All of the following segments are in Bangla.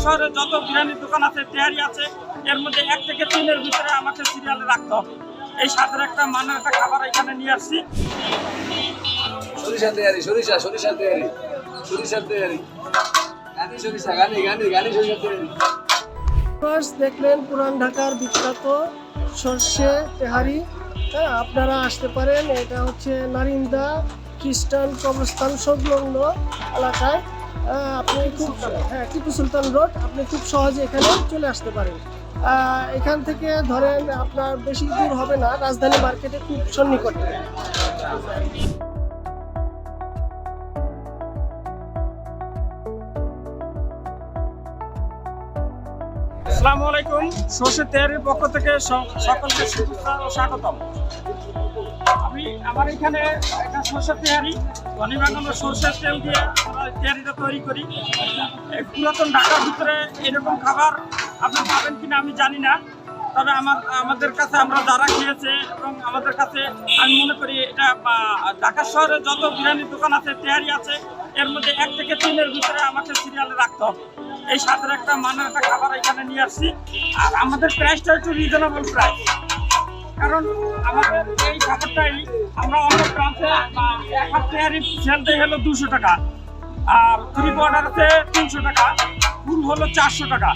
শহরে যত বিরিয়ানির দোকান আছে, তেহারি আছে, এর মধ্যে 1 থেকে 3-এর ভিতরে আমাকে সিরিয়ালে রাখতে হবে। এই স্বাদের একটা মানের একটা খাবার এখানে নিয়ে আসছি। সরিষা তেহারি, সরিষা তেহারি, সরিষা তেহারি, গানি সরিষা, গানি সরিষা তেহারি। দেখলেন পুরান ঢাকার বিখ্যাত সর্ষে তেহারি। হ্যাঁ, আপনারা আসতে পারেন। এটা হচ্ছে নারিন্দা খ্রিস্টান কবরস্থান সংলগ্ন এলাকায়। আপনি খুব টিপু সুলতান রোড, আপনি খুব সহজে এখানে চলে আসতে পারেন। এখান থেকে ধরেন আপনার বেশি দূর হবে না, রাজধানী মার্কেটে খুব সন্নিকটে। আসসালামু আলাইকুম। সর্ষে তেহারির পক্ষ থেকে সকলকে শুভেচ্ছা ও স্বাগতম। আমার এখানে একটা সর্ষে তেহারি, ধনী বানানো সর্ষের তেল দিয়ে আমরা তেহারিটা তৈরি করি। পুরাতন ঢাকার ভিতরে এরকম খাবার আপনি পাবেন কিনা আমি জানি না, তবে আমাদের কাছে আমরা যারা খেয়েছে এবং আমাদের কাছে আমি মনে করি এটা ঢাকা শহরে যত বিরিয়ানির দোকান আছে, তেহারি আছে, এর মধ্যে 1 থেকে 3-এর ভিতরে আমাকে সিরিয়ালে রাখতে হবে। এই স্বাদের একটা মানের একটা খাবার এখানে নিয়ে আসছি। আর আমাদের প্রাইসটা একটু রিজনেবল প্রাইস, কারণ আমাদের এই খাবারটাই আমরা অন্য ব্রাঞ্চে 1 হাত তেহারি সেল দেয় হলো 200 টাকা, আর 3 কোয়ার্টার আছে 300 টাকা, ফুল হলো 400 টাকা।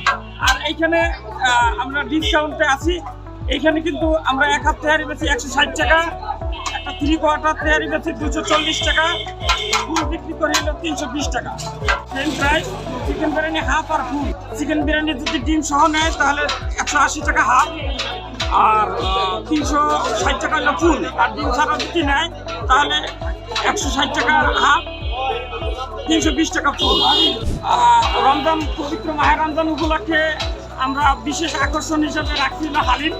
আর এইখানে আমরা ডিসকাউন্টে আছি। এইখানে কিন্তু আমরা 1 হাত তেহারি বেশি 160 টাকা, একটা 3 কোয়ার্টার তেহারি বেশি 240 টাকা, ফুল বিক্রি করে হলো 320 টাকা। Same price. Chicken biryani half আর ফুল। চিকেন বিরিয়ানি যদি ডিম সহ নেয় তাহলে 180 টাকা হাফ, আর 360 টাকা হলো ফুল। আর ডিম ছাড়া যদি নেয় তাহলে 160 টাকা হাফ, 320 টাকা ফুল। রমজান, পবিত্র মাহে রমজান উপলক্ষে আমরা বিশেষ আকর্ষণ হিসেবে রাখছি না হালিম।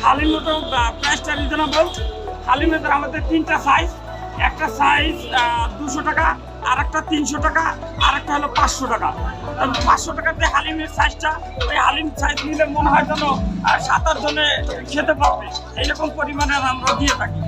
হালিম মতো প্রাইসটা রিজনেবল। হালিমের আমাদের 3টা সাইজ, একটা সাইজ 200 টাকা, আর একটা 300 টাকা, আর একটা হলো 500 টাকা। 500 টাকাতে হালিমের সাইজটা, ওই হালিম সাইজ নিলে মনে হয় যেন 7-8 জনে খেতে পারবে, এইরকম পরিমাণে আমরা দিয়ে থাকি।